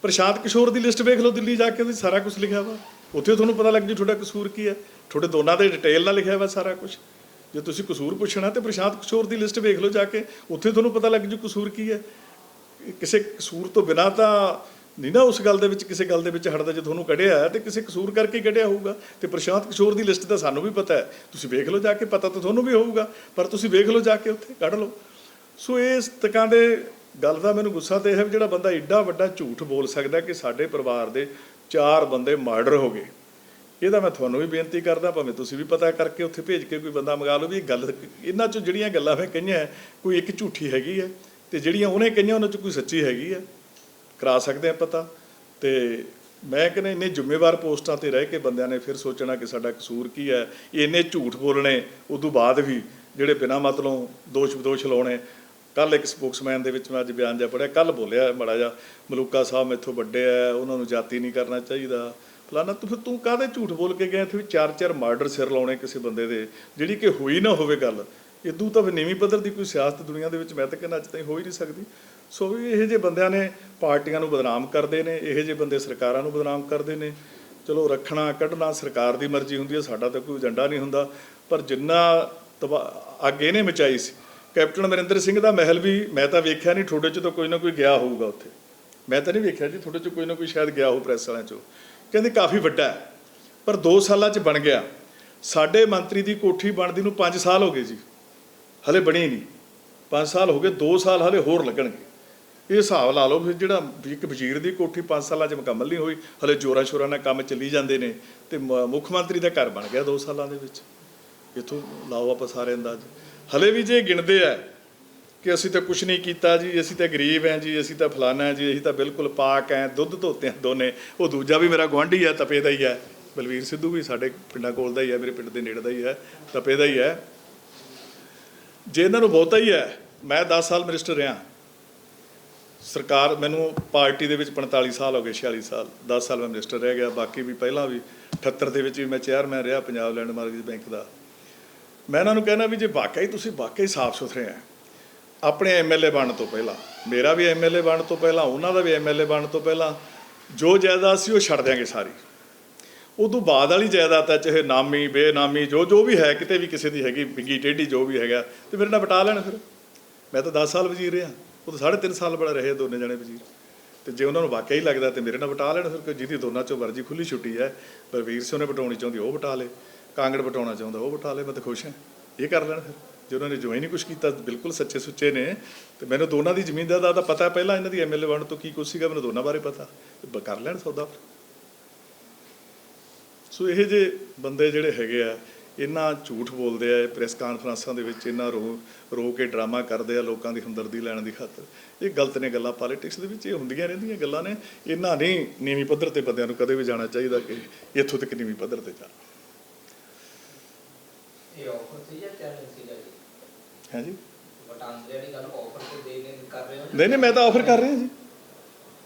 ਪ੍ਰਸ਼ਾਂਤ ਕਿਸ਼ੋਰ ਦੀ ਲਿਸਟ ਵੇਖ ਲਓ, ਦਿੱਲੀ ਜਾ ਕੇ ਉਹਦੇ ਸਾਰਾ ਕੁਝ ਲਿਖਿਆ ਵਾ, ਉੱਥੇ ਤੁਹਾਨੂੰ ਪਤਾ ਲੱਗ ਜੂ ਤੁਹਾਡਾ ਕਸੂਰ ਕੀ ਹੈ। ਤੁਹਾਡੇ ਦੋਨਾਂ ਦੇ ਡਿਟੇਲ ਨਾਲ ਲਿਖਿਆ ਵਾ ਸਾਰਾ ਕੁਝ। ਜੇ ਤੁਸੀਂ ਕਸੂਰ ਪੁੱਛਣਾ ਤੇ ਪ੍ਰਸ਼ਾਂਤ ਕਿਸ਼ੋਰ ਦੀ ਲਿਸਟ ਵੇਖ ਲਓ ਜਾ ਕੇ, ਉੱਥੇ ਤੁਹਾਨੂੰ ਪਤਾ ਲੱਗ ਜੂ ਕਸੂਰ ਕੀ ਹੈ। ਕਿਸੇ ਕਸੂਰ ਤੋਂ ਬਿਨਾਂ ਤਾਂ ਨਹੀਂ ਨਾ ਉਸ ਗੱਲ ਦੇ ਵਿੱਚ, ਕਿਸੇ ਗੱਲ ਦੇ ਵਿੱਚ ਹਟਦਾ। ਜੇ ਤੁਹਾਨੂੰ ਕੱਢਿਆ ਹੈ ਤੇ ਕਿਸੇ ਕਸੂਰ ਕਰਕੇ ਕੱਢਿਆ ਹੋਊਗਾ। ਤੇ ਪ੍ਰਸ਼ਾਂਤ ਕਿਸ਼ੋਰ ਦੀ ਲਿਸਟ ਤਾਂ ਸਾਨੂੰ ਵੀ ਪਤਾ ਹੈ, ਤੁਸੀਂ ਵੇਖ ਲਓ ਜਾ ਕੇ, ਪਤਾ ਤਾਂ ਤੁਹਾਨੂੰ ਵੀ ਹੋਊਗਾ, ਪਰ ਤੁਸੀਂ ਵੇਖ ਲਓ ਜਾ ਕੇ, ਉੱਥੇ ਕੱਢ ਲਓ। ਸੋ ਇਸ ਤਕਾਂ ਦੇ ਗੱਲ ਦਾ ਮੈਨੂੰ ਗੁੱਸਾ ਤਾਂ ਇਹ ਹੈ ਵੀ ਜਿਹੜਾ ਬੰਦਾ ਏਡਾ ਵੱਡਾ ਝੂਠ ਬੋਲ ਸਕਦਾ ਕਿ ਸਾਡੇ ਪਰਿਵਾਰ ਦੇ 4 ਬੰਦੇ ਮਰਡਰ ਹੋ ਗਏ। ਇਹਦਾ ਮੈਂ ਤੁਹਾਨੂੰ ਵੀ ਬੇਨਤੀ ਕਰਦਾ, ਭਾਵੇਂ ਤੁਸੀਂ ਵੀ ਪਤਾ ਕਰਕੇ ਉੱਥੇ ਭੇਜ ਕੇ ਕੋਈ ਬੰਦਾ ਮੰਗਾ ਲਓ ਵੀ ਇਹ ਗੱਲ, ਇਹਨਾਂ 'ਚੋਂ ਜਿਹੜੀਆਂ ਗੱਲਾਂ ਮੈਂ ਕਹੀਆਂ ਕੋਈ ਇੱਕ ਝੂਠੀ ਹੈਗੀ ਹੈ ਤੇ ਜਿਹੜੀਆਂ ਉਹਨੇ ਕਹੀਆਂ ਉਹਨਾਂ 'ਚ ਕੋਈ ਸੱਚੀ ਹੈਗੀ ਹੈ, ਕਰਾ ਸਕਦੇ ਆ ਪਤਾ। ਤੇ ਮੈਂ ਕਹਿੰਦਾ ਇੰਨੇ ਜ਼ਿੰਮੇਵਾਰ ਪੋਸਟਾਂ 'ਤੇ ਰਹਿ ਕੇ ਬੰਦਿਆਂ ਨੇ ਫਿਰ ਸੋਚਣਾ ਕਿ ਸਾਡਾ ਕਸੂਰ ਕੀ ਹੈ। ਇੰਨੇ ਝੂਠ ਬੋਲਣੇ ਉਦੋਂ ਬਾਅਦ ਵੀ, ਜਿਹੜੇ ਬਿਨਾਂ ਮਤਲਬ ਦੋਸ਼ ਲਾਉਣੇ। ਕੱਲ੍ਹ ਇੱਕ ਸਪੋਕਸਮੈਨ ਦੇ ਵਿੱਚ ਮੈਂ ਅੱਜ ਬਿਆਨ ਜਿਹਾ ਪੜ੍ਹਿਆ, ਕੱਲ੍ਹ ਬੋਲਿਆ ਮਾੜਾ ਜਿਹਾ, ਮਲੂਕਾ ਸਾਹਿਬ ਮੈਥੋਂ ਵੱਡੇ ਆ, ਉਹਨਾਂ ਨੂੰ ਜਾਤੀ ਨਹੀਂ ਕਰਨਾ ਚਾਹੀਦਾ ਫਲਾਨਾ। ਤੂੰ ਕਾਹਦੇ ਝੂਠ ਬੋਲ ਕੇ ਗਿਆ ਇੱਥੇ ਵੀ 4 ਮਰਡਰ ਸਿਰ ਲਾਉਣੇ ਕਿਸੇ ਬੰਦੇ ਦੇ, ਜਿਹੜੀ ਕਿ ਹੋਈ ਨਾ ਹੋਵੇ ਗੱਲ। ਇਦੋਂ ਤਾਂ ਨੀਵੀਂ ਪੱਧਰ ਦੀ ਕੋਈ ਸਿਆਸਤ ਦੁਨੀਆ ਦੇ ਵਿੱਚ ਮੈਂ ਤਾਂ ਕਹਿੰਦਾ ਅੱਜ ਤਾਈਂ ਹੋ ਹੀ ਨਹੀਂ ਸਕਦੀ। ਸੋ ਵੀ ਇਹੋ ਜਿਹੇ ਬੰਦਿਆਂ ਨੇ ਪਾਰਟੀਆਂ ਨੂੰ ਬਦਨਾਮ ਕਰਦੇ ਨੇ, ਇਹੋ ਜਿਹੇ ਬੰਦੇ ਸਰਕਾਰਾਂ ਨੂੰ ਬਦਨਾਮ ਕਰਦੇ ਨੇ। ਚਲੋ ਰੱਖਣਾ ਕੱਢਣਾ ਸਰਕਾਰ ਦੀ ਮਰਜ਼ੀ ਹੁੰਦੀ ਹੈ, ਸਾਡਾ ਤਾਂ ਕੋਈ ਏਜੰਡਾ ਨਹੀਂ ਹੁੰਦਾ। ਪਰ ਜਿੰਨਾ ਅੱਗ ਇਹਨੇ ਮਚਾਈ ਸੀ, ਕੈਪਟਨ ਅਮਰਿੰਦਰ ਸਿੰਘ ਦਾ ਮਹਿਲ ਵੀ ਮੈਂ ਤਾਂ ਵੇਖਿਆ ਨਹੀਂ, ਤੁਹਾਡੇ 'ਚ ਤਾਂ ਕੋਈ ਨਾ ਕੋਈ ਗਿਆ ਹੋਊਗਾ ਉੱਥੇ, ਮੈਂ ਤਾਂ ਨਹੀਂ ਵੇਖਿਆ ਜੀ, ਤੁਹਾਡੇ 'ਚ ਕੋਈ ਨਾ ਕੋਈ ਸ਼ਾਇਦ ਗਿਆ ਹੋਊ ਪ੍ਰੈਸ ਵਾਲਿਆਂ 'ਚੋਂ। ਕਹਿੰਦੇ ਕਾਫੀ ਵੱਡਾ ਹੈ, ਪਰ 2 ਸਾਲਾਂ 'ਚ ਬਣ ਗਿਆ। ਸਾਡੇ ਮੰਤਰੀ ਦੀ ਕੋਠੀ ਬਣਦੀ ਨੂੰ 5 ਸਾਲ ਹੋ ਗਏ ਜੀ, ਹਲੇ ਬਣੀ ਨਹੀਂ। 5 ਸਾਲ ਹੋ ਗਏ, 2 ਸਾਲ ਹਲੇ ਹੋਰ ਲੱਗਣਗੇ। ਇਹ ਹਿਸਾਬ ਲਾ ਲਓ ਫਿਰ, ਜਿਹੜਾ ਇੱਕ ਵਜ਼ੀਰ ਦੀ ਕੋਠੀ 5 ਸਾਲਾਂ 'ਚ ਮੁਕੰਮਲ ਨਹੀਂ ਹੋਈ, ਹਲੇ ਜ਼ੋਰਾਂ ਸ਼ੋਰਾਂ ਨਾਲ ਕੰਮ ਚੱਲੀ ਜਾਂਦੇ ਨੇ, ਤੇ ਮੁੱਖ ਮੰਤਰੀ ਦਾ ਘਰ ਬਣ ਗਿਆ 2 ਸਾਲਾਂ ਦੇ ਵਿੱਚ। ਇੱਥੋਂ ਲਾਓ ਆਪਾਂ ਸਾਰੇ ਅੰਦਾਜ਼। ਹਲੇ ਵੀ ਜੇ ਗਿਣਦੇ ਆ ਕਿ ਅਸੀਂ ਤਾਂ ਕੁਛ ਨਹੀਂ ਕੀਤਾ ਜੀ, ਅਸੀਂ ਤਾਂ ਗਰੀਬ ਹਾਂ ਜੀ, ਅਸੀਂ ਤਾਂ ਫਲਾਨਾ ਹੈ ਜੀ, ਅਸੀਂ ਤਾਂ ਬਿਲਕੁਲ ਪਾਕ ਹੈ, ਦੁੱਧ ਧੋਤੇ ਹਾਂ ਦੋਨੇ। ਉਹ ਦੂਜਾ ਵੀ ਮੇਰਾ ਗੁਆਂਢੀ ਹੈ, ਤਪੇ ਦਾ ਹੀ ਹੈ, ਬਲਵੀਰ ਸਿੱਧੂ ਵੀ ਸਾਡੇ ਪਿੰਡਾਂ ਕੋਲ ਦਾ ਹੀ ਹੈ, ਮੇਰੇ ਪਿੰਡ ਦੇ ਨੇੜੇ ਦਾ ਹੀ ਹੈ, ਤਪੇ ਦਾ ਹੀ ਹੈ। ਜੇ ਇਹਨਾਂ ਨੂੰ ਬਹੁਤਾ ਹੀ ਹੈ, ਮੈਂ 10 ਸਾਲ ਮਿਨਿਸਟਰ ਰਿਹਾ ਸਰਕਾਰ, ਮੈਨੂੰ ਪਾਰਟੀ ਦੇ ਵਿੱਚ 45 ਸਾਲ ਹੋ ਗਏ, 46 ਸਾਲ, 10 ਸਾਲ ਮੈਂ ਮਿਨਿਸਟਰ ਰਹਿ ਗਿਆ। ਬਾਕੀ ਵੀ ਪਹਿਲਾਂ ਵੀ 78 ਦੇ ਵਿੱਚ ਵੀ ਮੈਂ ਚੇਅਰਮੈਨ ਰਿਹਾ ਪੰਜਾਬ ਲੈਂਡ ਮਾਰਗੇਜ ਬੈਂਕ ਦਾ। ਮੈਂ ਇਹਨਾਂ ਨੂੰ ਕਹਿਣਾ ਵੀ ਜੇ ਵਾਕਈ ਤੁਸੀਂ ਵਾਕਈ ਸਾਫ਼ ਸੁਥਰੇ ਆ, ਆਪਣੇ MLA ਬਣਨ ਤੋਂ ਪਹਿਲਾਂ, ਮੇਰਾ ਵੀ MLA ਬਣਨ ਤੋਂ ਪਹਿਲਾਂ, ਉਹਨਾਂ ਦਾ ਵੀ MLA ਬਣਨ ਤੋਂ ਪਹਿਲਾਂ, ਜੋ ਜਾਇਦਾਦ ਸੀ ਉਹ ਛੱਡ ਦਿਆਂਗੇ ਸਾਰੀ। ਉਦੋਂ ਬਾਅਦ ਵਾਲੀ ਜਾਇਦਾਦ ਹੈ, ਚਾਹੇ ਨਾਮੀ ਬੇਨਾਮੀ ਜੋ ਵੀ ਹੈ, ਕਿਤੇ ਵੀ ਕਿਸੇ ਦੀ ਹੈਗੀ ਬਿੰਗੀ ਟੇਢੀ ਜੋ ਵੀ ਹੈਗਾ, ਤੇ ਮੇਰੇ ਨਾਲ ਵਟਾ ਲੈਣ। ਫਿਰ ਮੈਂ ਤਾਂ 10 ਸਾਲ ਵਜ਼ੀਰ ਰਿਹਾ, ਉਹ ਤਾਂ 3.5 ਸਾਲ ਬੜਾ ਰਹੇ ਦੋਨੇ ਜਣੇ ਵਜ਼ੀਰ। ਤੇ ਜੇ ਉਹਨਾਂ ਨੂੰ ਵਾਕਿਆ ਹੀ ਲੱਗਦਾ ਤੇ ਮੇਰੇ ਨਾਲ ਵਟਾ ਲੈਣ। ਫਿਰ ਜਿਹਦੀ ਦੋਨਾਂ 'ਚੋਂ ਮਰਜ਼ੀ ਖੁੱਲ੍ਹੀ ਛੁੱਟੀ ਹੈ, ਬਲਵੀਰ ਸਿੰਘ ਨੇ ਵਟਾਉਣੀ ਚਾਹੁੰਦੀ ਉਹ ਵਟਾ ਲੇ, ਕਾਂਗੜ ਵਟਾਉਣਾ ਚਾਹੁੰਦਾ ਉਹ ਵਟਾ ਲੇ, ਮੈਂ ਤਾਂ ਖੁਸ਼ ਹਾਂ। ਇਹ ਕਰ ਲੈਣ ਫਿਰ, ਜੇ ਉਹਨਾਂ ਨੇ ਜੋ ਹੀ ਨਹੀਂ ਕੁਛ ਕੀਤਾ, ਬਿਲਕੁਲ ਸੱਚੇ ਸੁੱਚੇ ਨੇ। ਤੇ ਮੈਨੂੰ ਦੋਨਾਂ ਦੀ ਜ਼ਮੀਨ ਦਾ ਪਤਾ, ਪਹਿਲਾਂ ਇਹਨਾਂ ਦੀ MLA ਬਣਨ ਤੋਂ ਕੀ ਕੁਛ ਸੀਗਾ, ਮੈਨੂੰ ਦੋਨਾਂ ਬਾਰੇ ਪਤਾ, ਕਰ ਲੈਣ ਸੌਦਾ। ਸੋ ਇਹ ਜਿਹੇ ਬੰਦੇ ਜਿਹੜੇ ਹੈਗੇ ਆ, ਇੰਨਾ ਝੂਠ ਬੋਲਦੇ ਆ ਪ੍ਰੈਸ ਕਾਨਫਰੰਸਾਂ ਦੇ ਵਿੱਚ, ਇੰਨਾ ਰੋ ਕੇ ਡਰਾਮਾ ਕਰਦੇ ਆ ਲੋਕਾਂ ਦੀ ਹਮਦਰਦੀ ਲੈਣ ਦੀ ਖਾਤਰ। ਇਹ ਗਲਤ ਨੇ ਗੱਲਾਂ, ਪੋਲੀਟਿਕਸ ਦੇ ਵਿੱਚ ਇਹ ਹੁੰਦੀਆਂ ਰਹਿੰਦੀਆਂ ਗੱਲਾਂ ਨੇ। ਇਹਨਾਂ ਨਹੀਂ ਨੀਵੀਂ ਪੱਧਰ 'ਤੇ ਬੰਦਿਆਂ ਨੂੰ ਕਦੇ ਵੀ ਜਾਣਾ ਚਾਹੀਦਾ ਕਿ ਇੱਥੋਂ ਤੱਕ ਨੀਵੀਂ ਪੱਧਰ 'ਤੇ ਜਾ। ਹੈ ਜੀ, ਨਹੀਂ ਮੈਂ ਤਾਂ ਆਫਰ ਕਰ ਰਿਹਾ ਜੀ,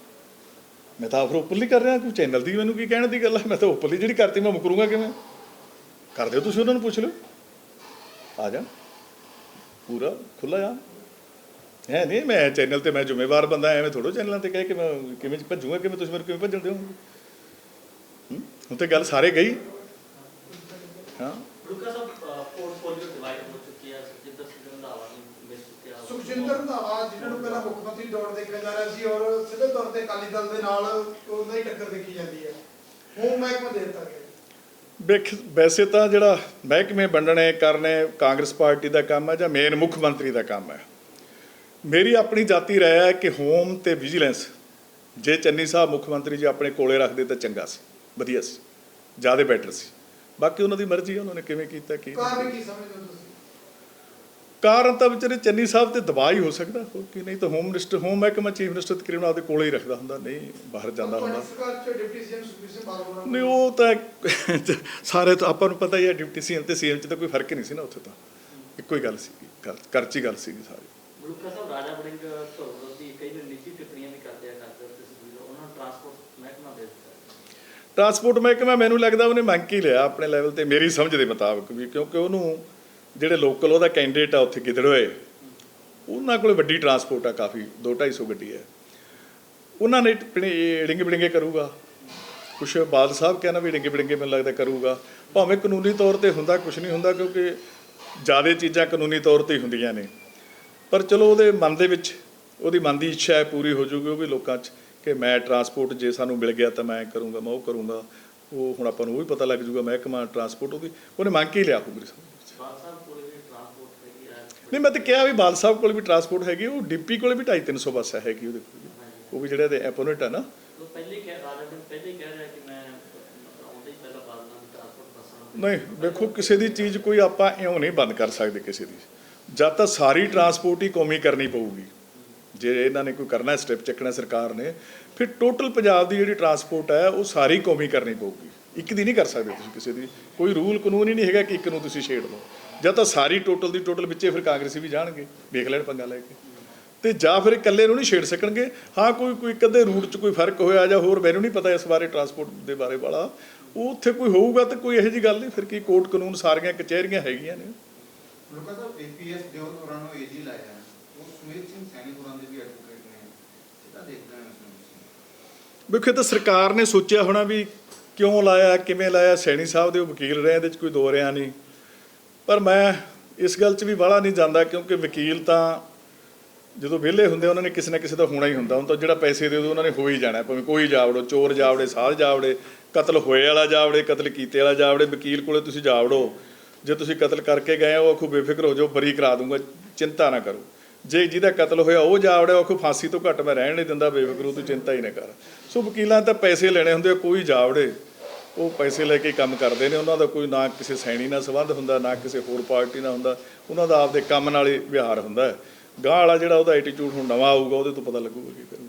ਮੈਂ ਤਾਂ ਆਫਰ ਓਪਨਲੀ ਕਰ ਰਿਹਾ। ਕੋਈ ਚੈਨਲ ਦੀ ਮੈਨੂੰ ਕੀ ਕਹਿਣ ਦੀ ਗੱਲ ਹੈ, ਮੈਂ ਤਾਂ ਓਪਨਲੀ ਜਿਹੜੀ ਕਰਤੀ ਮੈਂ ਮੁਕਰੂੰਗਾ ਕਿਵੇਂ? ਕਰ ਦਿਓ ਤੁਸੀਂ, ਉਹਨਾਂ ਨੂੰ ਪੁੱਛ ਲਿਓ, ਆ ਜਾਣ, ਪੂਰਾ ਖੁੱਲ੍ਹਾ ਜਾ ਹੈ। ਨਹੀਂ ਮੈਂ ਚੈਨਲ 'ਤੇ ਮੈਂ ਜ਼ਿੰਮੇਵਾਰ ਬੰਦਾ, ਐਵੇਂ ਥੋੜ੍ਹਾ ਚੈਨਲਾਂ 'ਤੇ ਕਹਿ ਕੇ ਮੈਂ ਕਿਵੇਂ ਭੱਜੂਗਾ, ਕਿਵੇਂ ਤੁਸੀਂ ਮੈਨੂੰ ਕਿਵੇਂ ਭੱਜਣ ਦਿਓਗੇ? ਹੁਣ ਤਾਂ ਗੱਲ ਸਾਰੇ ਗਈ। ਹਾਂ ਸੁਖਜਿੰਦਰ ਰੰਧਾਵਾ ਜਿਹਨਾਂ ਨੂੰ ਪਹਿਲਾਂ ਮੁੱਖ ਮੰਤਰੀ ਦੌੜ ਦੇਖਿਆ ਜਾ ਰਿਹਾ ਸੀ, ਔਰ ਸਿੱਧੇ ਤੌਰ ਤੇ ਅਕਾਲੀ ਦਲ ਦੇ ਨਾਲ ਉਹਨਾਂ ਦੀ ਟੱਕਰ ਦੇਖੀ ਜਾਂਦੀ ਹੈ, ਹੁਣ ਮਹਿਕਮਾ ਦੇ ਦਿੱਤਾ ਗਿਆ। ਵੈਸੇ ਤਾਂ ਜਿਹੜਾ ਮਹਿਕਮੇ ਵੰਡਣੇ ਕਰਨੇ ਕਾਂਗਰਸ ਪਾਰਟੀ ਦਾ ਕੰਮ ਹੈ ਜਾਂ ਮੇਨ ਮੁੱਖ ਮੰਤਰੀ ਦਾ ਕੰਮ ਹੈ। ਮੇਰੀ ਆਪਣੀ ਜਾਤੀ ਰਾਏ ਹੈ ਕਿ ਹੋਮ ਤੇ ਵਿਜੀਲੈਂਸ ਜੇ ਚੰਨੀ ਸਾਹਿਬ ਮੁੱਖ ਮੰਤਰੀ ਜੀ ਆਪਣੇ ਕੋਲੇ ਰੱਖਦੇ ਤਾਂ ਚੰਗਾ ਸੀ, ਵਧੀਆ ਸੀ, ਜ਼ਿਆਦਾ ਬੈਟਰ ਸੀ। ਬਾਕੀ ਉਹਨਾਂ ਦੀ ਮਰਜ਼ੀ ਹੈ, ਉਹਨਾਂ ਨੇ ਕਿਵੇਂ ਕੀਤਾ ਕੀ। ਕਾਰਨ ਕੀ ਸਮਝਦੇ ਹੋ ਤੁਸੀਂ? ਕਾਰਨ ਤਾਂ ਵਿਚਾਰੇ ਚੰਨੀ ਸਾਹਿਬ ਤੇ ਦਬਾਅ ਹੀ ਹੋ ਸਕਦਾ, ਹੋਰ ਕੀ। ਨਹੀਂ ਤਾਂ ਹੋਮ ਮਹਿਕਮਾ ਚੀਫ ਮਿਨਿਸਟਰ ਤਕਰੀਬਨ ਆਪਦੇ ਕੋਲੇ ਹੀ ਰੱਖਦਾ ਹੁੰਦਾ, ਨਹੀਂ ਬਾਹਰ ਜਾਂਦਾ ਹੁੰਦਾ। ਸਰਕਾਰ ਚ ਡਿਪਟੀ ਸੀਐਮ ਸੁਖਬੀਰ ਸਿੰਘ ਬਾਦਲ ਨਹੀਂ ਉਹ ਤਾਂ ਸਾਰੇ ਤਾਂ ਆਪਾਂ ਨੂੰ ਪਤਾ ਹੀ ਹੈ, ਡਿਪਟੀ ਸੀਐਮ ਤੇ ਸੀਐਮ 'ਚ ਤਾਂ ਕੋਈ ਫਰਕ ਨਹੀਂ ਸੀ ਨਾ, ਉੱਥੇ ਤਾਂ ਇੱਕੋ ਹੀ ਗੱਲ ਸੀ, ਘਰ 'ਚ ਹੀ ਗੱਲ ਸੀਗੀ ਸਾਰੀ। ਮਲੂਕਾ ਸਾਹਿਬ ਰਾਜਾ ਵੜਿੰਗ ਧੁਰ ਦੀ ਕਈ ਵਾਰ ਨਿੱਜੀ ਟਿੱਪਣੀਆਂ ਵੀ ਕਰਦੇ ਆ ਉਹਨਾਂ ਨੂੰ ਟਰਾਂਸਪੋਰਟ ਮਹਿਕਮਾ ਦੇ ਦਿੱਤਾ। ਟਰਾਂਸਪੋਰਟ ਮਹਿਕਮਾ ਮੈਨੂੰ ਲੱਗਦਾ ਉਹਨੇ ਮੰਗ ਹੀ ਲਿਆ ਆਪਣੇ ਲੈਵਲ ਤੇ, ਮੇਰੀ ਸਮਝ ਦੇ ਮੁਤਾਬਕ ਵੀ, ਕਿਉਂਕਿ ਉਹਨੂੰ ਜਿਹੜੇ ਲੋਕਲ ਉਹਦਾ ਕੈਂਡੀਡੇਟ ਆ ਉੱਥੇ ਗਿੱਦੜੋਏ, ਉਹਨਾਂ ਕੋਲ ਵੱਡੀ ਟਰਾਂਸਪੋਰਟ ਆ, ਕਾਫੀ 200-250 ਗੱਡੀ ਹੈ। ਉਹਨਾਂ ਨੇ ਡਿੰਗ ਬੜਿੰਗੇ ਕਰੂਗਾ, ਕੁਛ ਬਾਦਲ ਸਾਹਿਬ ਕਹਿੰਦਾ ਵੀ ਡਿੰਗ ਬੜਿੰਗੇ ਮੈਨੂੰ ਲੱਗਦਾ ਕਰੂਗਾ, ਭਾਵੇਂ ਕਾਨੂੰਨੀ ਤੌਰ ਤੇ ਹੁੰਦਾ ਕੁਛ ਨਹੀਂ ਹੁੰਦਾ, ਕਿਉਂਕਿ ਜ਼ਿਆਦਾ ਚੀਜ਼ਾਂ ਕਾਨੂੰਨੀ ਤੌਰ ਤੇ ਹੀ ਹੁੰਦੀਆਂ ਨੇ, ਪਰ ਚਲੋ ਉਹਦੇ ਮਨ ਦੇ ਵਿੱਚ ਉਹਦੀ ਮਨ ਦੀ ਇੱਛਾ ਹੈ, ਪੂਰੀ ਹੋ ਜੂਗੀ ਉਹ ਵੀ ਲੋਕਾਂ 'ਚ, ਕਿ ਮੈਂ ਟਰਾਂਸਪੋਰਟ ਜੇ ਸਾਨੂੰ ਮਿਲ ਗਿਆ ਤਾਂ ਮੈਂ ਕਰੂੰਗਾ, ਮੈਂ ਉਹ ਕਰੂੰਗਾ। ਉਹ ਹੁਣ ਆਪਾਂ ਨੂੰ ਉਹ ਵੀ ਪਤਾ ਲੱਗ ਜੂਗਾ ਮਹਿਕਮਾ ਟਰਾਂਸਪੋਰਟ ਉਹਨੇ ਮੰਗ ਹੀ ਲਿਆ ਹੋਊ ਮੇਰੀ ਸਮਝ। ਨਹੀਂ ਮੈਂ ਤਾਂ ਕਿਹਾ ਵੀ ਬਾਦਲ ਸਾਹਿਬ ਕੋਲ ਵੀ ਟਰਾਂਸਪੋਰਟ ਹੈਗੀ, ਉਹ ਡਿਪਟੀ ਕੋਲ ਵੀ 250-300 ਬੱਸ ਹੈਗੀ ਉਹਦੇ ਕੋਲ, ਉਹ ਵੀ ਜਿਹੜਾ ਇਹਦੇ ਐਪੋਨੈਂਟ ਹੈ ਨਾ। ਨਹੀਂ ਦੇਖੋ, ਕਿਸੇ ਦੀ ਚੀਜ਼ ਕੋਈ ਆਪਾਂ ਇਉਂ ਨਹੀਂ ਬੰਦ ਕਰ ਸਕਦੇ ਕਿਸੇ ਦੀ, ਜਦ ਤਾਂ ਸਾਰੀ ਟਰਾਂਸਪੋਰਟ ਹੀ ਕੌਮੀ ਕਰਨੀ ਪਊਗੀ। ਜੇ ਇਹਨਾਂ ਨੇ ਕੋਈ ਕਰਨਾ ਸਟੈਪ ਚੱਕਣਾ ਸਰਕਾਰ ਨੇ, ਫਿਰ ਟੋਟਲ ਪੰਜਾਬ ਦੀ ਜਿਹੜੀ ਟਰਾਂਸਪੋਰਟ ਹੈ ਉਹ ਸਾਰੀ ਕੌਮੀ ਕਰਨੀ ਪਊਗੀ, ਇੱਕ ਦੀ ਨਹੀਂ ਕਰ ਸਕਦੇ ਤੁਸੀਂ ਕਿਸੇ ਦੀ। ਕੋਈ ਰੂਲ ਕਾਨੂੰਨ ਹੀ ਨਹੀਂ ਹੈਗਾ ਕਿ ਇੱਕ ਨੂੰ ਤੁਸੀਂ ਛੇੜ ਲਓ, ਜਦ ਤਾਂ ਸਾਰੀ ਟੋਟਲ ਦੀ ਟੋਟਲ ਵਿੱਚੇ ਫਿਰ ਕਾਂਗਰਸੀ ਵੀ ਜਾਣਗੇ, ਵੇਖ ਲੈਣ ਪੰਗਾ ਲੈ ਕੇ, ਤੇ ਜਾਂ ਫਿਰ ਇਕੱਲੇ ਨੂੰ ਨਹੀਂ ਛੇੜ ਸਕਣਗੇ। ਹਾਂ ਕੋਈ ਇੱਕ ਅੱਧੇ ਰੂਟ 'ਚ ਕੋਈ ਫਰਕ ਹੋਇਆ ਜਾਂ ਹੋਰ, ਮੈਨੂੰ ਨਹੀਂ ਪਤਾ ਇਸ ਬਾਰੇ ਟਰਾਂਸਪੋਰਟ ਦੇ ਬਾਰੇ ਵਾਲਾ, ਉਹ ਉੱਥੇ ਕੋਈ ਹੋਊਗਾ ਤਾਂ ਕੋਈ ਇਹੋ ਜਿਹੀ ਗੱਲ ਨਹੀਂ, ਫਿਰ ਕੀ ਕੋਰਟ ਕਾਨੂੰਨ ਸਾਰੀਆਂ ਕਚਹਿਰੀਆਂ ਹੈਗੀਆਂ ਨੇ। ਲੋਕਾਂ ਦਾ ਏਪੀਐਸ ਦਿਓ ਹੋਰਾਂ ਨੂੰ ਏਜੀ ਲਾਇਆ, ਉਹ ਸੁਮੇਧ ਸਿੰਘ ਸੈਣੀ ਹੋਰਾਂ ਦੇ ਵੀ ਐਡਵੋਕੇਟ ਨੇ, ਇਹਦਾ ਦੇਖਦੇ ਹਾਂ ਵੇਖੋ ਤਾਂ ਸਰਕਾਰ ਨੇ ਸੋਚਿਆ ਹੋਣਾ ਵੀ ਕਿਉਂ ਲਾਇਆ, ਕਿਵੇਂ ਲਾਇਆ। ਸੈਣੀ ਸਾਹਿਬ ਦੇ ਉਹ ਵਕੀਲ ਰਹੇ, ਇਹਦੇ 'ਚ ਕੋਈ ਦੋ ਰਿਆ ਨਹੀਂ, ਪਰ ਮੈਂ ਇਸ ਗੱਲ 'ਚ ਵੀ ਬਾਹਲਾ ਨਹੀਂ ਜਾਂਦਾ, ਕਿਉਂਕਿ ਵਕੀਲ ਤਾਂ ਜਦੋਂ ਵਿਹਲੇ ਹੁੰਦੇ ਉਹਨਾਂ ਨੇ ਕਿਸੇ ਨਾ ਕਿਸੇ ਦਾ ਹੋਣਾ ਹੀ ਹੁੰਦਾ। ਹੁਣ ਤਾਂ ਜਿਹੜਾ ਪੈਸੇ ਦੇ ਉਦੋਂ ਉਹਨਾਂ ਨੇ ਹੋ ਹੀ ਜਾਣਾ, ਭਾਵੇਂ ਕੋਈ ਜਾਵੜੋ, ਚੋਰ ਜਾਵੜੇ, ਸਾਧ ਜਾਵੜੇ, ਕਤਲ ਹੋਏ ਵਾਲਾ ਜਾਵੜੇ, ਕਤਲ ਕੀਤੇ ਵਾਲਾ ਜਾਵੜੇ, ਵਕੀਲ ਕੋਲੇ ਤੁਸੀਂ ਜਾਵੜੋ। ਜੇ ਤੁਸੀਂ ਕਤਲ ਕਰਕੇ ਗਏ ਉਹ ਆਖੋ ਬੇਫਿਕਰ ਹੋ ਜਾਓ, ਬਰੀ ਕਰਾ ਦੂੰਗਾ, ਚਿੰਤਾ ਨਾ ਕਰੋ। ਜੇ ਜਿਹਦਾ ਕਤਲ ਹੋਇਆ ਉਹ ਜਾਵੜਿਆ, ਆਖੋ ਫਾਂਸੀ ਤੋਂ ਘੱਟ ਮੈਂ ਰਹਿਣ ਨਹੀਂ ਦਿੰਦਾ, ਬੇਫਿਕਰ ਹੋ, ਤੂੰ ਚਿੰਤਾ ਹੀ ਨਾ ਕਰ। ਸੋ ਵਕੀਲਾਂ ਤਾਂ ਪੈਸੇ ਲੈਣੇ ਹੁੰਦੇ ਆ, ਕੋਈ ਜਾਵੜੇ ਉਹ ਪੈਸੇ ਲੈ ਕੇ ਕੰਮ ਕਰਦੇ ਨੇ, ਉਹਨਾਂ ਦਾ ਕੋਈ ਨਾ ਕਿਸੇ ਸੈਣੀ ਨਾਲ ਸੰਬੰਧ ਹੁੰਦਾ, ਨਾ ਕਿਸੇ ਹੋਰ ਪਾਰਟੀ ਨਾਲ ਹੁੰਦਾ, ਉਹਨਾਂ ਦਾ ਆਪਦੇ ਕੰਮ ਨਾਲ ਹੀ ਵਿਹਾਰ ਹੁੰਦਾ ਹੈ। ਗਾਂਹ ਵਾਲਾ ਜਿਹੜਾ ਉਹਦਾ ਐਟੀਟਿਊਡ ਹੁਣ ਨਵਾਂ ਆਊਗਾ, ਉਹਦੇ ਤੋਂ ਪਤਾ ਲੱਗੂਗਾ ਕੀ ਕਰਨਾ।